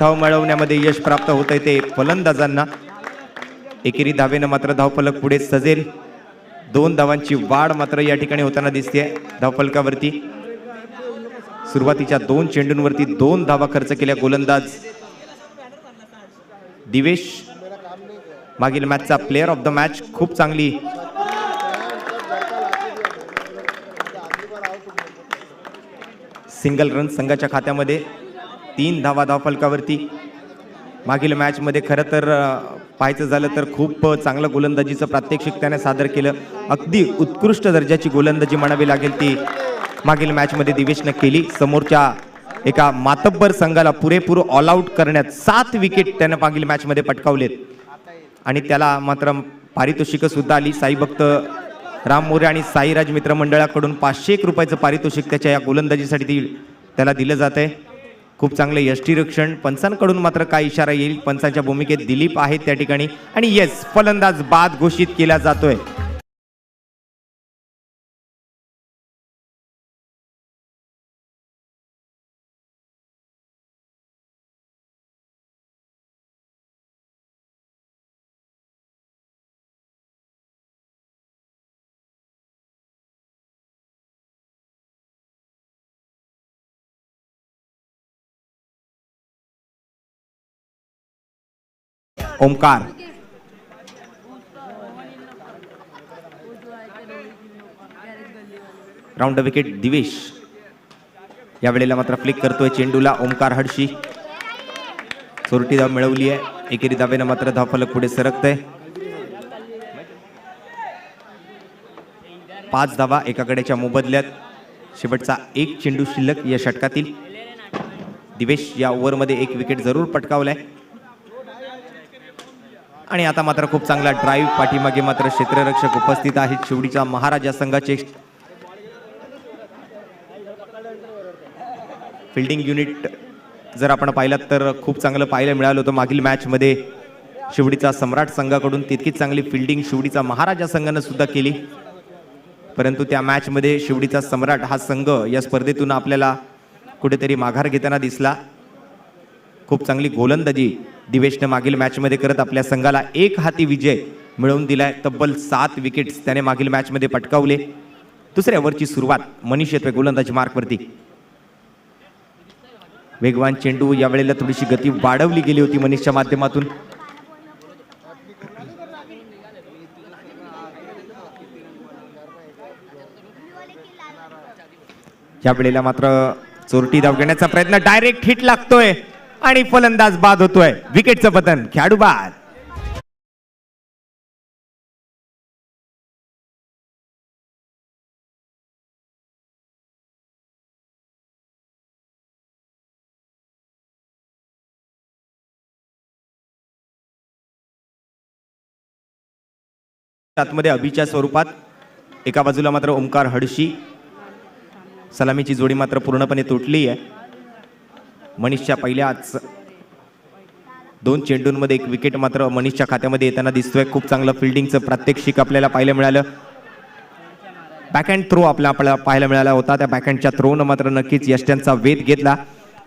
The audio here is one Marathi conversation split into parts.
धाव मिळवण्यामध्ये यश प्राप्त होत आहे ते फलंदाजांना. एकेरी धावेनं मात्र धावफलक पुढे सजेल. 2 धावांची वाढ मात्र या ठिकाणी होताना दिसते धावफलकावरती. सुरुवातीच्या 2 चेंडूंवरती 2 धावा खर्च केल्या गोलंदाज दिवेश. मागील मॅचचा प्लेअर ऑफ द मॅच. खूप चांगली सिंगल रन संघाच्या खात्यामध्ये. 3 धावा धावफलकावरती. मागील मॅच मध्ये खरं तर पाहायचं झालं तर खूप चांगलं गोलंदाजीचं प्रात्यक्षिक त्याने सादर केलं. अगदी उत्कृष्ट दर्जाची गोलंदाजी म्हणावी लागेल ती मागील मॅच मध्ये दिवेशनं केली. समोरच्या एका मातब्बर संघाला पुरेपूर ऑल आउट करण्यात 7 विकेट त्याने मागील मॅच मध्ये पटकावलेत आणि त्याला मात्र पारितोषिक सुद्धा आली. साई भक्त राम मोरे आणि साईराज मित्र मंडळाकडून 501 रुपयाचं पारितोषिक त्याच्या या गोलंदाजीसाठी त्याला दिलं जात आहे. खूप चांगले यष्टीरक्षण. पंचांकडून मात्र काय इशारा येईल. पंचांच्या भूमिकेत दिलीप आहेत त्या ठिकाणी आणि येस फलंदाज बाद घोषित केला जातोय. Omkar round wicket Divesh. यावेळेला मात्र फ्लिक करतोय चेंडूला ओमकार हडशी. चोरटी धाव मिळवली आहे. एकेरी धावेनं मात्र धावफलक पुढे सरकतंय. 5 धावा एका गड्याच्या मोबदल्यात. शेवटचा 1 चेंडू शिल्लक या षटकातील. दिवेश या ओव्हरमध्ये 1 विकेट जरूर पटकावलाय आणि आता मात्र खूप चांगला ड्राईव्ह. पाठीमागे मात्र क्षेत्ररक्षक उपस्थित आहेत. शिवडीच्या महाराजा संघाचे फिल्डिंग युनिट जर आपण पाहिलात तर खूप चांगलं पाहायला मिळालं होतं मागील मॅच मध्ये. शिवडीचा सम्राट संघाकडून तितकीच चांगली फिल्डिंग शिवडीचा महाराजा संघानं सुद्धा केली. परंतु त्या मॅच मध्ये शिवडीचा सम्राट हा संघ या स्पर्धेतून आपल्याला कुठेतरी माघार घेताना दिसला. खूप चांगली गोलंदाजी दिवेशने मागील मॅच मध्ये करत आपल्या संघाला एक हाती विजय मिळवून दिलाय. तब्बल 7 विकेट्स त्याने मागील मॅच मध्ये पटकावले. दुसऱ्या ओव्हरची सुरुवात मनीष येतोय गोलंदाजी मार्कवरती. वेगवान चेंडू. यावेळेला थोडीशी गती वाढवली गेली होती मनीषच्या माध्यमातून. यावेळेला मात्र चोरटी धाव घेण्याचा प्रयत्न. डायरेक्ट हिट लागतोय आणि फलंदाज बाद होतोय. विकेटचं पतन. खेळाडू बाद. आतमध्ये अभिच्या स्वरूपात. एका बाजूला मात्र ओमकार हडशी. सलामीची जोडी मात्र पूर्णपणे तुटली आहे. मनीषच्या पहिल्याच 2 चेंडूंमध्ये 1 विकेट मात्र मनीषच्या खात्यामध्ये येताना दिसतोय. खूप चांगलं फिल्डिंगचं प्रात्यक्षिक आपल्याला पाहायला मिळालं. बॅकहँड थ्रो आपल्याला पाहायला मिळाला होता. त्या बॅकहँडच्या थ्रोनं मात्र नक्कीच यष्ट्यांचा वेध घेतला.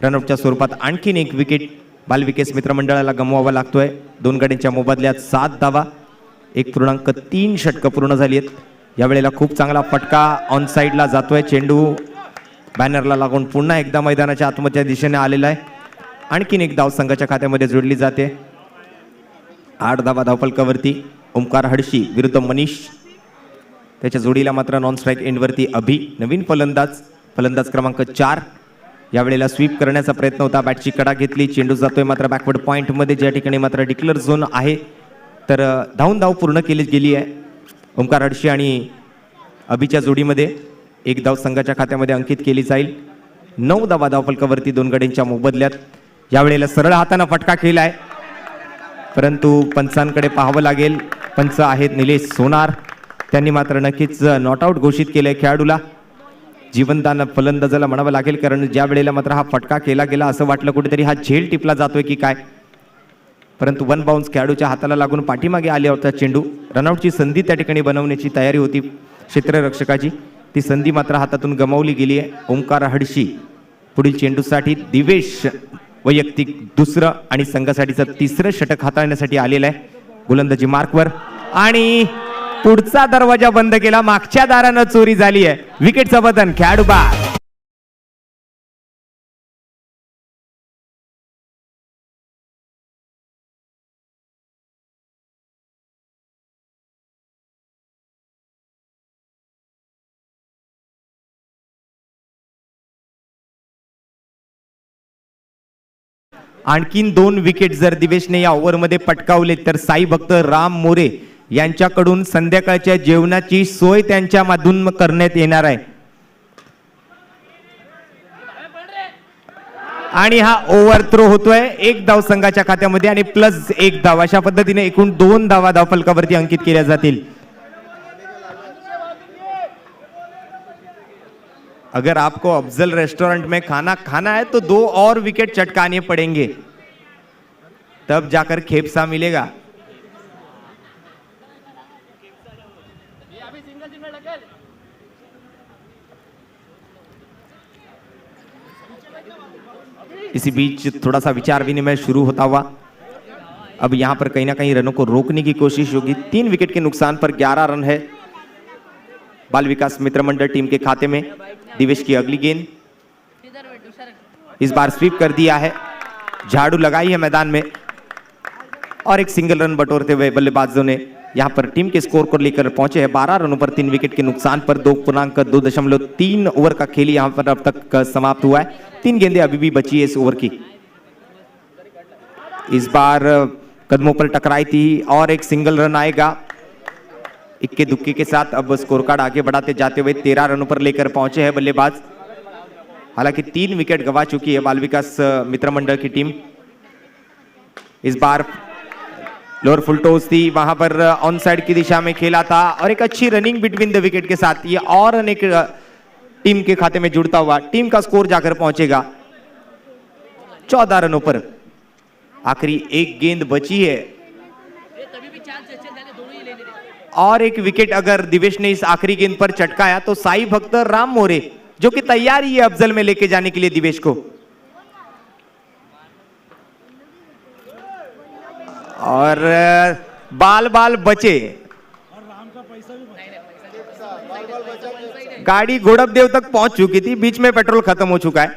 रनआउटच्या स्वरूपात आणखीन 1 विकेट बालविकेस मित्रमंडळाला गमवावा लागतोय. 2 गड्यांच्या मोबदल्यात 7 धावा. 1.3 षटकं पूर्ण झाली आहेत. यावेळेला खूप चांगला फटका ऑन साईडला जातोय. चेंडू बॅनरला लागून पुन्हा एकदा मैदानाच्या आतमधल्या दिशेने आलेला आहे. आणखीन 1 धाव संघाच्या खात्यामध्ये जोडली जाते. 8 धावा धावफलकावरती. ओमकार हडशी विरुद्ध मनीष. त्याच्या जोडीला मात्र नॉन स्ट्राईक एंडवरती अभि. नवीन फलंदाज क्रमांक 4. यावेळेला स्वीप करण्याचा प्रयत्न होता. बॅटची कडा घेतली. चेंडू जातोय मात्र बॅकवर्ड पॉइंट मध्ये, ज्या ठिकाणी मात्र डिक्लेअर झोन आहे. तर धाव पूर्ण केली गेली आहे. ओमकार हडशी आणि अभिच्या जोडीमध्ये 1 धाव संघाच्या खात्यामध्ये अंकित केली जाईल. 9 धावा धावफलकावरती 2 गड्यांच्या मोबदल्यात. यावेळेला सरळ हाताने फटका केलाय परंतु पंचांकडे पाहावं लागेल. पंच आहेत निलेश सोनार. त्यांनी मात्र नक्कीच नॉट आउट घोषित केलंय खेळाडूला. जीवनदान फलंदाजाला म्हणावं लागेल, कारण ज्या वेळेला मात्र हा फटका केला गेला असं वाटलं कुठेतरी हा झेल टिपला जातोय की काय, परंतु वन बाउन्स खेळाडूच्या हाताला लागून पाठीमागे आले होता चेंडू. रनआउटची संधी त्या ठिकाणी बनवण्याची तयारी होती क्षेत्ररक्षकाची, ती संधी मात्र हातातून गमावली गेली आहे. ओमकार हडशी पुढील चेंडूसाठी दिवेश वैयक्तिक दुसरं आणि संघासाठीचं तिसरं षटक हाताळण्यासाठी आलेलं आहे. गोलंदाजी मार्कवर आणि पुढचा दरवाजा बंद केला. मागच्या दारानं चोरी झाली आहे. विकेटचं बदन खेळाडू बाद. आणखीन 2 विकेट जर दिवेशने या ओव्हरमध्ये पटकावले तर साई भक्त राम मोरे यांच्याकडून संध्याकाळच्या जेवणाची सोय त्यांच्या मधून करण्यात येणार आहे. आणि हा ओव्हर थ्रो होतोय. 1 धाव संघाच्या खात्यामध्ये आणि प्लस 1 धाव. अशा पद्धतीने एकूण 2 धावा धावफलकावरती अंकित केल्या जातील. अगर आपको अफजल रेस्टोरेंट में खाना खाना है तो 2 और विकेट चटकाने पड़ेंगे, तब जाकर खेपसा मिलेगा. इसी बीच थोड़ा सा विचार विनिमय शुरू होता हुआ. अब यहां पर कहीं ना कहीं रनों को रोकने की कोशिश होगी. 3 विकेट के नुकसान पर 11 रन है बाल विकास मित्र मंडल टीम के खाते में. दिवेश की अगली गेंद इस बार स्वीप कर दिया है. झाड़ू लगाई है मैदान में और एक सिंगल रन बटोरते हुए बल्लेबाजों ने यहां पर टीम के स्कोर को लेकर पहुंचे हैं 12 रनों पर 3 विकेट के नुकसान पर. 2.3 ओवर का खेल यहां पर अब तक समाप्त हुआ है. 3 गेंदें अभी भी बची है इस ओवर की. इस बार कदमों पर टकराई थी और एक सिंगल रन आएगा. इक्के दुक्के के साथ अब स्कोर कार्ड आगे बढ़ाते जाते हुए 13 रनों पर लेकर पहुंचे हैं बल्लेबाज. हालांकि 3 विकेट गवा चुकी है बाल विकास मित्र मंडल की टीम. इस बार लोअर फुल टॉस थी, वहां पर ऑन साइड की दिशा में खेला था और एक अच्छी रनिंग बिटवीन द विकेट के साथ ये और एक टीम के खाते में जुड़ता हुआ टीम का स्कोर जाकर पहुंचेगा 14 रनों पर. आखिरी एक गेंद बची है और एक विकेट अगर दिवेश ने इस आखिरी गेंद पर चटकाया तो साई भक्त राम मोरे जो कि तैयार ही है अफजल में लेके जाने के लिए दिवेश को. और बाल बाल बचे. गाड़ी घोड़पदेव तक पहुंच चुकी थी, बीच में पेट्रोल खत्म हो चुका है,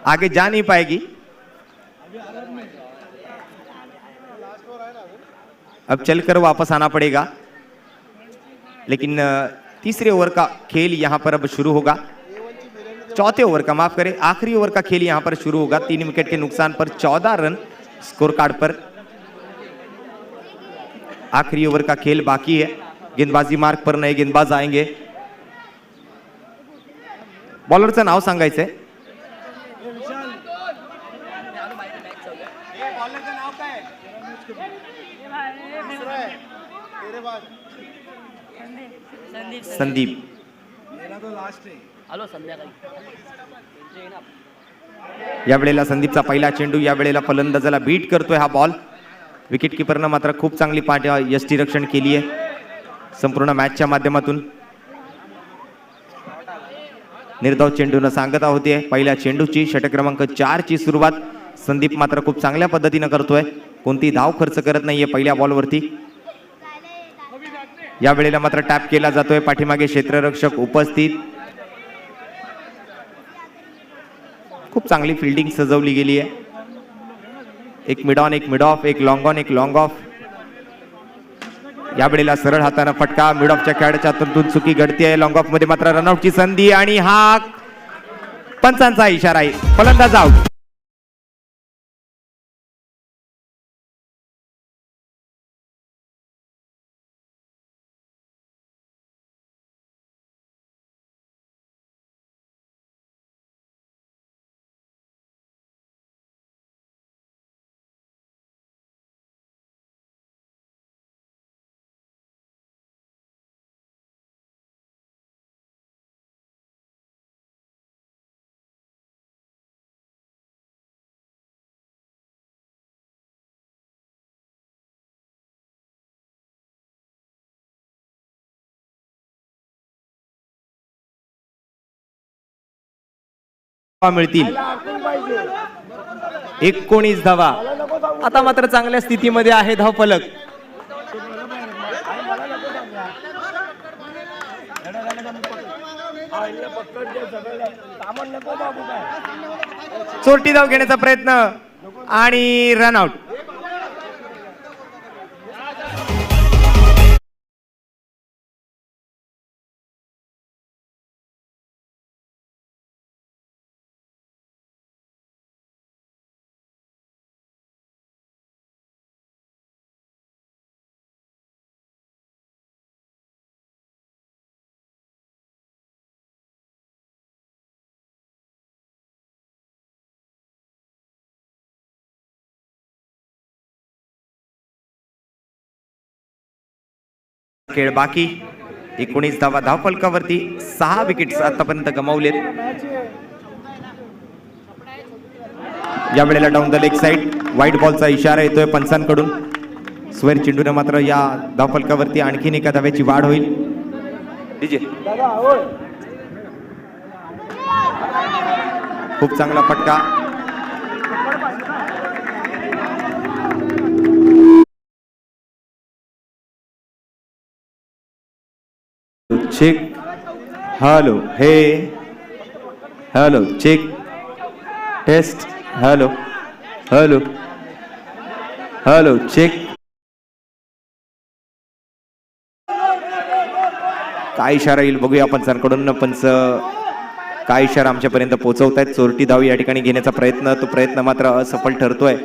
आगे जा नहीं पाएगी. अब चलकर वापस आना पड़ेगा. लेकिन तीसरे ओवर का खेल यहां पर अब शुरू होगा. चौथे ओवर का, माफ करें, आखिरी ओवर का खेल यहां पर शुरू होगा. 3 विकेट के नुकसान पर 14 रन स्कोर कार्ड पर. आखिरी ओवर का खेल बाकी है. गेंदबाजी मार्ग पर नए गेंदबाज आएंगे. बॉलरचं नाव सांगायचंय. संदीप. या वेळेला संदीपचा पहिला चेंडू, या वेळेला फलंदाजाला बीट करतोय हा बॉल. विकेट कीपरनं मात्र खूप चांगली यष्टीरक्षण केली आहे संपूर्ण मॅचच्या माध्यमातून. निर्धाव चेंडूनं सांगता होते पहिल्या चेंडूची. षटक क्रमांक 4 ची सुरुवात संदीप मात्र खूप चांगल्या पद्धतीनं करतोय. कोणती धाव खर्च करत नाहीये पहिल्या बॉलवरती. या वेळेला मात्र टॅप केला जातोय. पाठीमागे क्षेत्ररक्षक उपस्थित. खूप चांगली फिल्डिंग सजवली गेली आहे. एक मिड ऑन, एक मिड ऑफ, एक लॉंग ऑन, एक लॉंग ऑफ. या वेळेला सरळ हाताने फटका. मिड ऑफच्या खेळाडूच्या हातून चुकी घडते. लॉंग ऑफ मध्ये मात्र रनआउटची संधी आणि हा पंचांचा इशारा आहे. फलंदाज आउट. मिळतील. 19 धावा. आता मात्र चांगल्या स्थितीमध्ये आहे धावफलक. चोरटी धाव घेण्याचा प्रयत्न आणि रनआउट. खेळ बाकी. 19 धावा धावफलकावरती. 6 विकेट्स आतापर्यंत गमावलेत. या वेळेला down the leg side white बॉलचा इशारा येतोय पंचांकडून. स्क्वेअर चेंडूने मात्र या धावफलकावरती आणखीन एका धाव्याची वाढ होईल. डीजे खूप चांगला फटका. Check. Hello hey hello check test. Hello hello hello check. काय इशारा येईल बघूया पंचांकडून. पंच काय इशारा आमच्यापर्यंत पोहोचवतायत. चोरटी धाव या ठिकाणी घेण्याचा प्रयत्न, तो प्रयत्न मात्र असफल ठरतोय.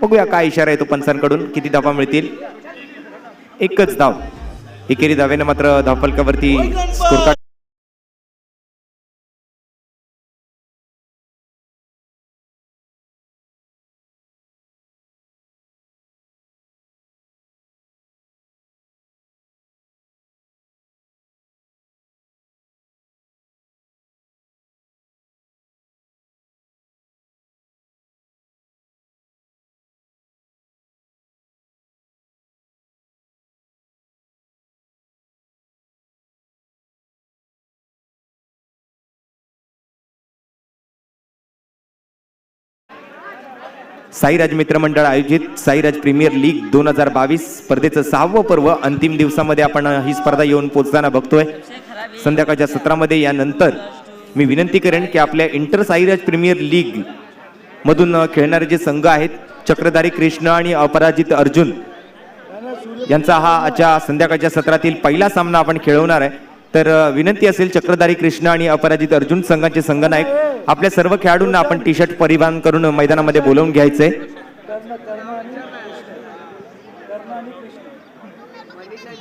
बघूया काय इशारा येतो पंचांकडून. किती धावा मिळतील. एकच धाव. एकेरी धावेने मात्र धावफलकावरती स्कोर कार्ड. साईराज मित्रमंडळ आयोजित साईराज प्रीमियर लीग 2022 स्पर्धेचं 6वं पर्व अंतिम दिवसामध्ये आपण ही स्पर्धा येऊन पोहोचताना बघतोय. संध्याकाळच्या सत्रामध्ये यानंतर मी विनंती करेन की आपल्या इंटर साईराज प्रीमियर लीग मधून खेळणारे जे संघ आहेत, चक्रधारी कृष्ण आणि अपराजित अर्जुन यांचा हा आजच्या संध्याकाळच्या सत्रातील पहिला सामना आपण खेळवणार आहे. तर विनंती असेल चक्रधारी कृष्ण आणि अपराजित अर्जुन संघाचे संघनायक आपल्या सर्व खेळाडूंना आपण टी शर्ट परिधान करून मैदानामध्ये बोलावून घ्यायचंय.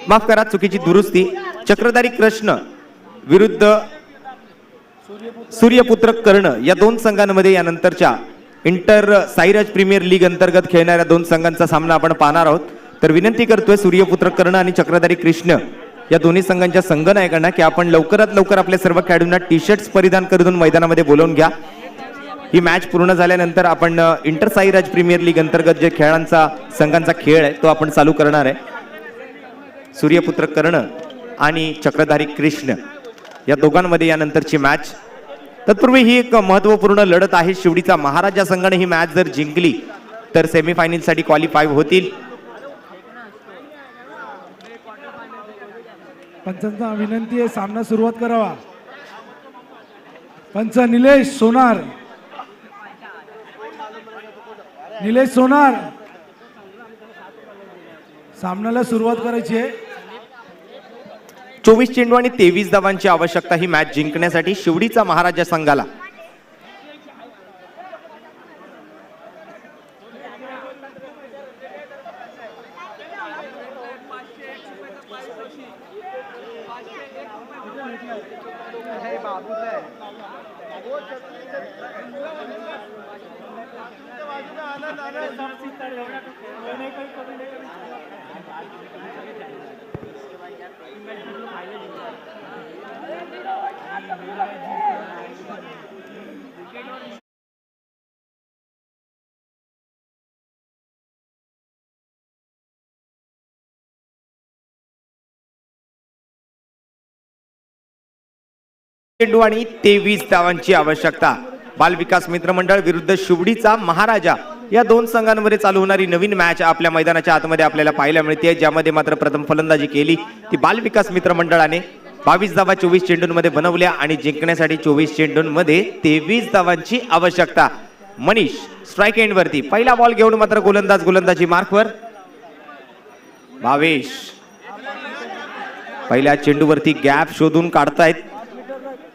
माफ करा, चुकीची दुरुस्ती. चक्रधारी कृष्ण विरुद्ध सूर्यपुत्र कर्ण या दोन संघांमध्ये यानंतरच्या इंटर साईराज प्रीमियर लीग अंतर्गत खेळणाऱ्या दोन संघांचा सामना आपण पाहणार आहोत. तर विनंती करतोय सूर्यपुत्र कर्ण आणि चक्रधारी कृष्ण या दोन्ही संघांच्या संघनायकांना की आपण लवकरात लवकर आपल्या सर्व खेळाडूंना टी शर्ट्स परिधान करून मैदानामध्ये बोलावून घ्या. ही मॅच पूर्ण झाल्यानंतर आपण इंटर साईराज प्रीमियर लीग अंतर्गत जे खेळांचा संघांचा खेळ आहे तो आपण चालू करणार आहे. सूर्यपुत्र कर्ण आणि चक्रधारी कृष्ण या दोघांमध्ये यानंतरची मॅच. तत्पूर्वी ही एक महत्वपूर्ण लढत आहे. शिवडीचा महाराजा संघाने ही मॅच जर जिंकली तर सेमीफायनल साठी क्वालिफाय होतील. पंचांना विनंती आहे सामना सुरुवात करावा. पंच निलेश सोनार, निलेश सोनार सामन्याला सुरुवात करायची आहे. 24 चेंडू आणि 23 धावांची आवश्यकता ही मॅच जिंकण्यासाठी शिवडीचा महाराजा संघाला. चेंडू आणि 23 धावांची आवश्यकता. बाल विकास मित्र मंडळ विरुद्ध शिवडीचा महाराजा या दोन संघांमध्ये चालू होणारी नवीन मॅच आपल्या मैदानाच्या आतमध्ये आपल्याला पाहायला मिळते, ज्यामध्ये मात्र प्रथम फलंदाजी केली ती बाल विकास मित्र मंडळाने 22 धावा 24 चेंडूंमध्ये बनवल्या आणि जिंकण्यासाठी 24 चेंडूंमध्ये 23 धावांची आवश्यकता. मनीष स्ट्राईक एंड वरती पहिला बॉल घेऊन मात्र गोलंदाजी मार्कवर. भावेश पहिल्या चेंडूवरती गॅप शोधून काढतायत,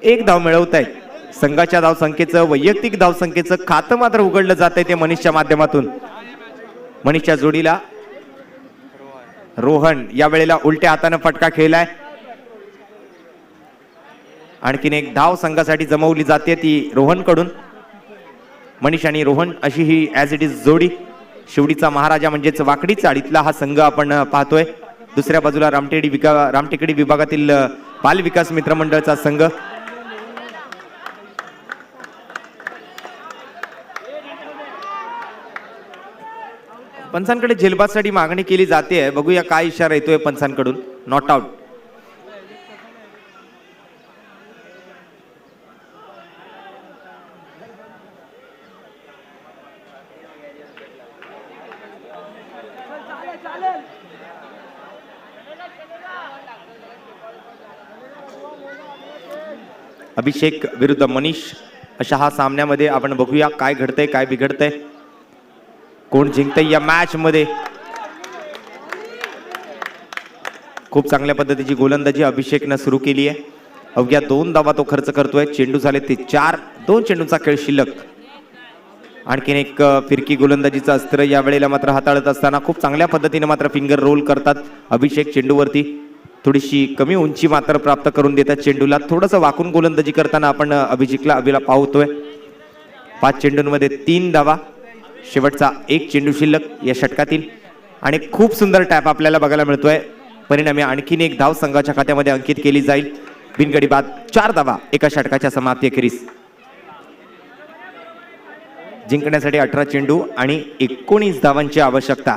एक धाव मिळवतायत. संघाच्या धावसंख्येचं वैयक्तिक धावसंख्येचं खातं मात्र उघडलं जात आहे ते मनीषच्या माध्यमातून. मनीषच्या जोडीला रोहन या वेळेला उलट्या हाताने फटका खेळलाय. आणखीन एक धाव संघासाठी जमवली जाते ती रोहन कडून. मनीष आणि रोहन अशी ही ऍज इट इज जोडी. शिवडीचा महाराजा म्हणजेच वाकडी चाळीतला हा संघ आपण पाहतोय. दुसऱ्या बाजूला रामटेकडी विभागातील बाल विकास मित्र मंडळाचा संघ. पंचांकडे झेलबादसाठी मागणी केली जाते, बघूया काय इशारा येतोय पंचांकडून. Not out. अभिषेक विरुद्ध मनीष अशा हा सामन्यामध्ये आपण बघूया काय घडतंय काय बिघडतंय, कोण जिंकतंय या मॅच मध्ये. खूप चांगल्या पद्धतीची गोलंदाजी अभिषेकनं सुरू केली आहे. अवघ्या 2 धावा तो खर्च करतोय. चेंडू झाले ते 4. 2 चेंडूंचा खेळ शिल्लक. आणखीन एक फिरकी गोलंदाजीचं अस्त्र या वेळेला मात्र हाताळत असताना खूप चांगल्या पद्धतीने मात्र फिंगर रोल करतात अभिषेक. चेंडूवरती थोडीशी कमी उंची मात्र प्राप्त करून देतात चेंडूला. थोडंसं वाकून गोलंदाजी करताना आपण अभिला पाहतोय. 5 चेंडूंमध्ये 3 धावा. शेवटचा 1 चेंडू शिल्लक या षटकातील आणि खूप सुंदर टॅप आपल्याला बघायला मिळतोय. परिणामी आणखीन एक धाव संघाच्या खात्यामध्ये अंकित केली जाईल. बिनगडी बाद 4 धावा एका षटकाच्या समाप्ती अखेरीस. जिंकण्यासाठी 18 चेंडू आणि 19 धावांची आवश्यकता.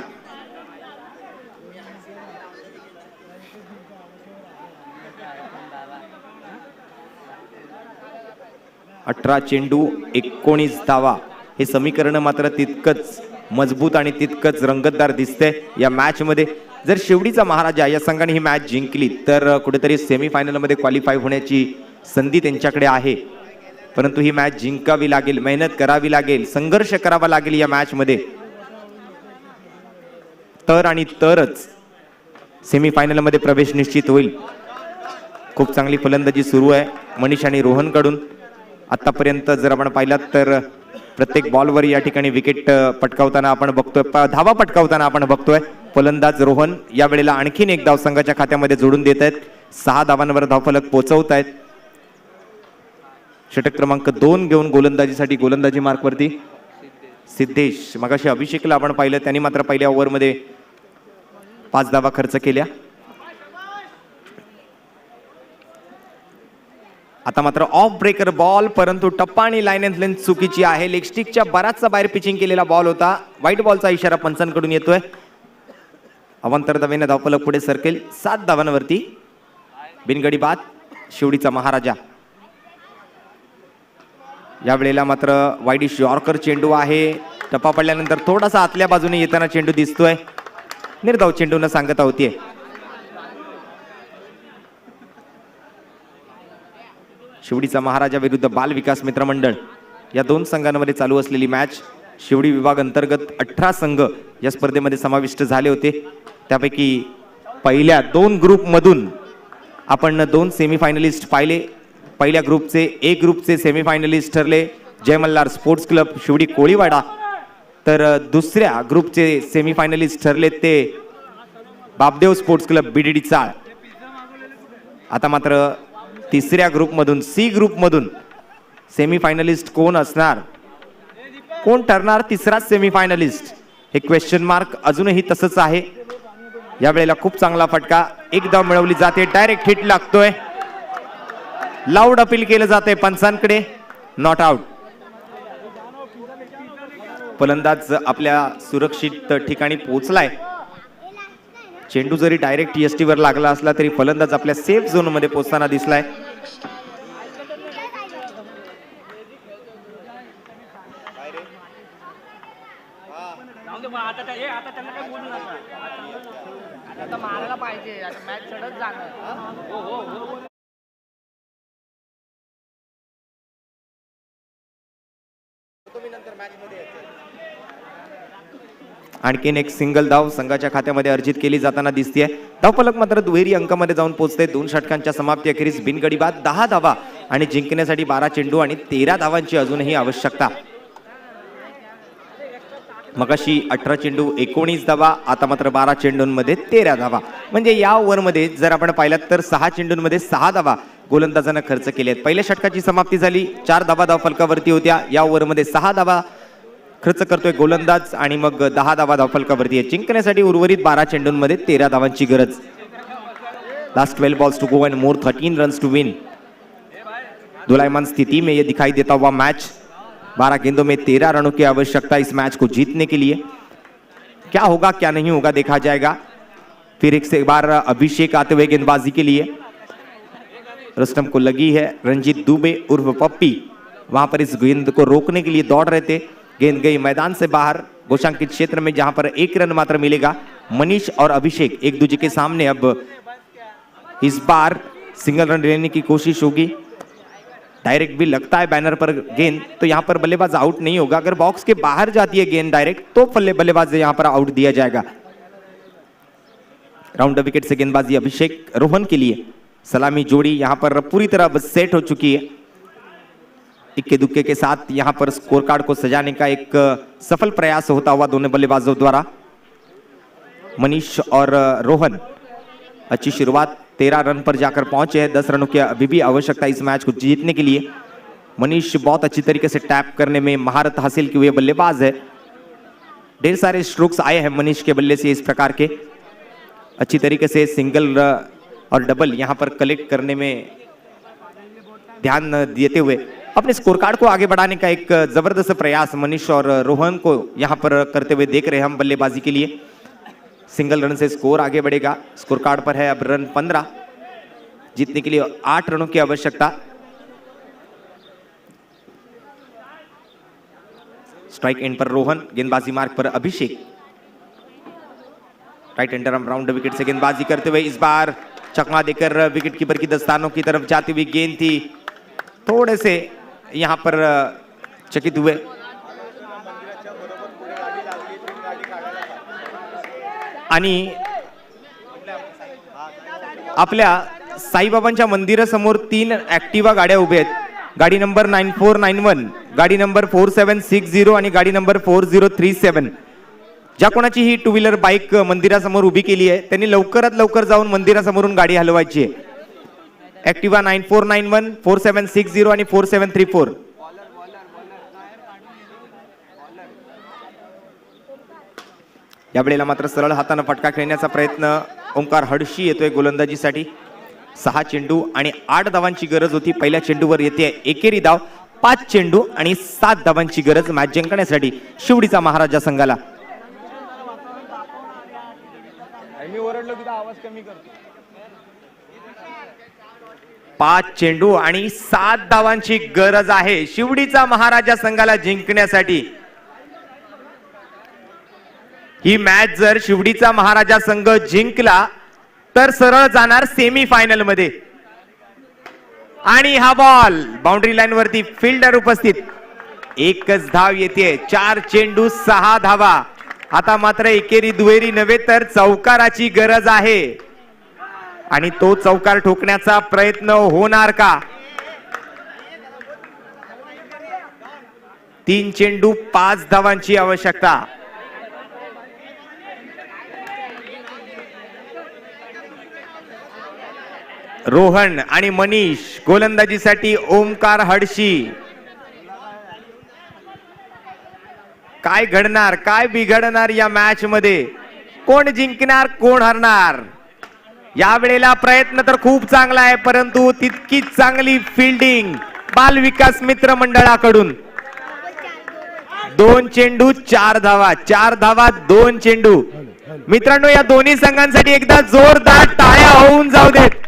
अठरा चेंडू 19 धावा हे समीकरण मात्र तितकंच मजबूत आणि तितकंच रंगतदार दिसतंय या मॅच मध्ये. जर शिवडीचा महाराजा या संघाने ही मॅच जिंकली तर कुठेतरी सेमीफायनल मध्ये क्वालिफाय होण्याची संधी त्यांच्याकडे आहे. परंतु ही मॅच जिंकावी लागेल, मेहनत करावी लागेल, संघर्ष करावा लागेल या मॅच मध्ये, तर आणि तरच सेमीफायनल मध्ये प्रवेश निश्चित होईल. खूप चांगली फलंदाजी सुरू आहे मनीष आणि रोहन कडून. आतापर्यंत जर आपण पाहिलात तर प्रत्येक बॉलवर या ठिकाणी विकेट पटकावताना आपण बघतोय, धावा पटकावताना आपण बघतोय. फलंदाज रोहन या वेळेला आणखीन एक धाव संघाच्या खात्यामध्ये जोडून देत आहेत. 6 धावांवर धावफलक पोहोचवत आहेत. षटक क्रमांक 2 घेऊन गोलंदाजी मार्कवरती सिद्धेश. मगाशी अभिषेकला आपण पाहिलं, त्यांनी मात्र पहिल्या ओव्हरमध्ये 5 धावा खर्च केल्या. आता मात्र ऑफ ब्रेकर बॉल, परंतु टप्पा आणि लाईन अँड लेंथ चुकीची आहे. लेग स्टिकच्या बराचसा बाहेर पिचिंग केलेला बॉल होता. व्हाईट बॉलचा इशारा पंचांकडून येतोय. अवांतर धावेने धावफलक पुढे सरकेल. 7 धावांवरती बिनगडी बाद शिवडीचा महाराजा. या वेळेला मात्र वाईडिश यॉर्कर चेंडू आहे. टप्पा पडल्यानंतर थोडासा आतल्या बाजूने येताना चेंडू दिसतोय. निर्धाव चेंडून सांगता होतीये. शिवडीचा महाराजा विरुद्ध बाल विकास मित्र मंडळ या दोन संघांमध्ये चालू असलेली मॅच. शिवडी विभाग अंतर्गत 18 संघ या स्पर्धेमध्ये समाविष्ट झाले होते. त्यापैकी पहिल्या 2 ग्रुपमधून आपण 2 सेमीफायनलिस्ट पाहिले. पहिल्या ग्रुपचे ए ग्रुपचे सेमीफायनलिस्ट ठरले जय मल्हार स्पोर्ट्स क्लब शिवडी कोळीवाडा, तर दुसऱ्या ग्रुपचे सेमीफायनलिस्ट ठरले ते बापदेव स्पोर्ट्स क्लब बीडीडी चाळ. आता मात्र तिसऱ्या ग्रुपमधून सी ग्रुपमधून सेमीफायनलिस्ट कोण असणार, कोण ठरणार तिसरा सेमीफायनलिस्ट, हे क्वेश्चन मार्क अजूनही तसंच आहे. या वेळेला खूप चांगला फटका, एक धाव मिळवली जाते, डायरेक्ट हिट लागतोय. लाऊड अपील केलं जाते पंचांकडे, नॉट आउट. फलंदाज आपल्या सुरक्षित ठिकाणी पोहोचलाय. चेंडू जरी डायरेक्ट एसटी वर लागला असला तरी फलंदाज आपल्या सेफ झोन मध्ये पोहोचताना दिसलाय. आता मारायला पाहिजे, आता मॅच चढत जाणार. आणखीन एक सिंगल धाव संघाच्या खात्यामध्ये अर्जित केली जाताना दिसतेय. धावफलक मात्र दुहेरी अंकामध्ये जाऊन पोहोचते. 2 षटकांच्या समाप्ती अखेरीस बिनगडी बाद 10 धावा आणि जिंकण्यासाठी 12 चेंडू आणि 13 धावांची अजूनही आवश्यकता. मगाशी 18 चेंडू 19 धावा, आता मात्र 12 चेंडूंमध्ये 13 धावा. म्हणजे या ओव्हरमध्ये जर आपण पाहिलात तर 6 चेंडूंमध्ये 6 धावा गोलंदाजांना खर्च केले आहेत. पहिल्या षटकाची समाप्ती झाली, 4 धावा धावफलकावरती होत्या. या ओव्हरमध्ये 6 धावा खर्च करतोय गोलंदाज आणि मग 10 धावा धावफलकावरती आहे. जिंकण्यासाठी उर्वरित 12 चेंडूंमध्ये 13 धावांची गरज. Last 12 balls to go and more 13 runs to win. दोलायमान स्थिति में ये दिखाई देता हुआ मैच. 12 गेंदों में 13 रनों की आवश्यकता इस मैच को जीतने के लिए. क्या होगा क्या नहीं होगा देखा जाएगा. फिर एक बार अभिषेक आते हुए गेंदबाजी के लिए. रुस्तम को लगी है. रंजीत दुबे उर्फ पप्पी वहां पर इस गेंद को रोकने के लिए दौड़ रहे थे. गेंद गई मैदान से बाहर घोषांकित क्षेत्र में, जहां पर 1 रन मात्र मिलेगा. मनीष और अभिषेक एक दूसरे के सामने. अब इस बार सिंगल रन लेने की कोशिश होगी. डायरेक्ट भी लगता है बैनर पर गेंद, तो यहां पर बल्लेबाज आउट नहीं होगा. अगर बॉक्स के बाहर जाती है गेंद डायरेक्ट तो बल्लेबाज यहां पर आउट दिया जाएगा. राउंड विकेट से गेंदबाजी अभिषेक रोहन के लिए. सलामी जोड़ी यहां पर पूरी तरह सेट हो चुकी है. इक्के दुक्के के साथ यहां पर स्कोर कार्ड को सजाने का एक सफल प्रयास होता हुआ दोनों बल्लेबाजों द्वारा. मनीष और रोहन अच्छी शुरुआत, 13 रन पर जाकर पहुंचे हैं. 10 रनों की अभी भी आवश्यकता इस मैच को जीतने के लिए. मनीष बहुत अच्छी तरीके से टैप करने में महारत हासिल किए हुए बल्लेबाज है. ढेर सारे स्ट्रोक्स आए हैं मनीष के बल्ले से इस प्रकार के. अच्छी तरीके से सिंगल और डबल यहां पर कलेक्ट करने में ध्यान देते हुए अपने स्कोर कार्ड को आगे बढ़ाने का एक जबरदस्त प्रयास मनीष और रोहन को यहां पर करते हुए देख रहे हैं हम बल्लेबाजी के लिए. सिंगल रन से स्कोर आगे बढ़ेगा. स्कोर कार्ड पर है अब रन 15. जीतने के लिए 8 रनों की आवश्यकता. स्ट्राइक एंड पर रोहन, गेंदबाजी मार्ग पर अभिषेक. राइट हैंडर हम राउंड विकेट से गेंदबाजी करते हुए इस बार चकमा देकर विकेट कीपर की दस्तानों की तरफ जाती हुई गेंद थी. थोड़े से यहां पर चकित हुए. आणि आपल्या साईबाबांच्या मंदिरासमोर 3 ऍक्टिवा गाड्या उभ्या आहेत. गाडी नंबर 9491, गाडी नंबर 4760 आणि गाडी नंबर 4037. ज्या कोणाची ही 2 व्हीलर बाईक मंदिरासमोर उभी केली आहे त्यांनी लवकरात लवकर जाऊन मंदिरासमोरून गाडी हलवायची आहे. ऍक्टिवा 9491, 4760 आणि 4734. या वेळेला मात्र सरळ हाताने फटका खेळण्याचा प्रयत्न ओमकार हडशी येतोय गोलंदाजीसाठी. 6 चेंडू आणि 8 धावांची गरज होती. पहिल्या चेंडूवर येते एकेरी धाव. 5 चेंडू आणि 7 धावांची गरज मॅच जिंकण्यासाठी शिवडीचा महाराजा संघाला. मी ओरडलो की आवाज कमी करतो. 5 चेंडू आणि 7 धावांची गरज आहे शिवडीचा महाराजा संघाला जिंकण्यासाठी. ही मॅच जर शिवडीचा महाराजा संघ जिंकला तर सरळ जाणार सेमी फायनल मध्ये. आणि हा बॉल बाउंड्री लाईन वरती फिल्डर उपस्थित. एकच धाव येते. 4 चेंडू 6 धावा. आता मात्र एकेरी दुहेरी नव्हे तर चौकाराची गरज आहे. आणि तो चौकार ठोकण्याचा प्रयत्न होणार का. 3 चेंडू 5 धावांची आवश्यकता. रोहन आणि मनीष गोलंदाजीसाठी ओमकार हडशी. काय घडणार, काय बिघडणार या मॅच मध्ये. कोण जिंकणार, कोण हरणार. या वेळेला प्रयत्न तर खूप चांगला आहे परंतु तितकीच चांगली फिल्डिंग बाल विकास मित्र मंडळाकडून. 2 चेंडू 4 धावा. 4 धावा 2 चेंडू. मित्रांनो या दोन्ही संघांसाठी एकदा जोरदार टाळ्या होऊन जाऊ देत.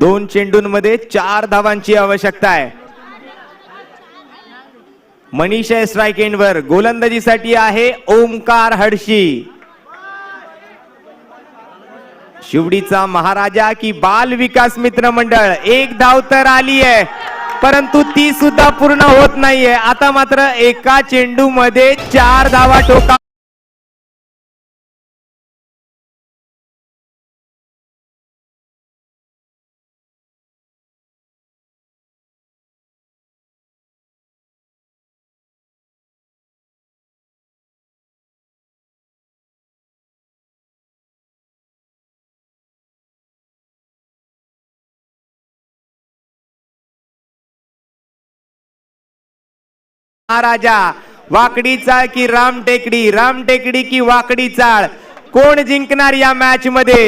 2 चेंडूंमध्ये 4 धावांची आवश्यकता आहे. मनीष स्ट्राइक एंडवर. गोलंदाजीसाठी आहे ओमकार हडशी. शिवडीचा महाराजा की बाल विकास मित्र मंडळ. एक धाव तर आली आहे परंतु ती सुद्धा पूर्ण होत नाहीये. आता मात्र एका चेंडू मध्ये 4 धावा ठोका. महाराजा वाकडी चाळ की राम टेकडी, राम टेकडी की वाकडी चाळ, कोण जिंकणार या मॅच मध्ये.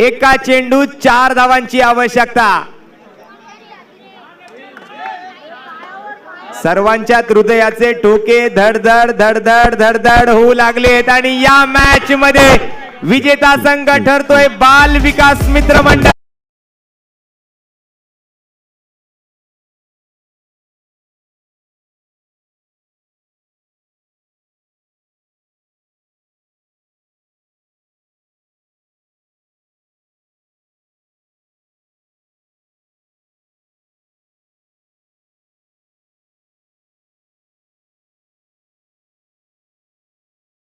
एका चेंडूत 4 धावांची आवश्यकता. सर्वांच्या हृदयाचे ठोके धडधड धडधड धडधड होऊ लागलेत आणि या मॅच मध्ये विजेता संघ ठरतोय बाल विकास मित्र मंडळ.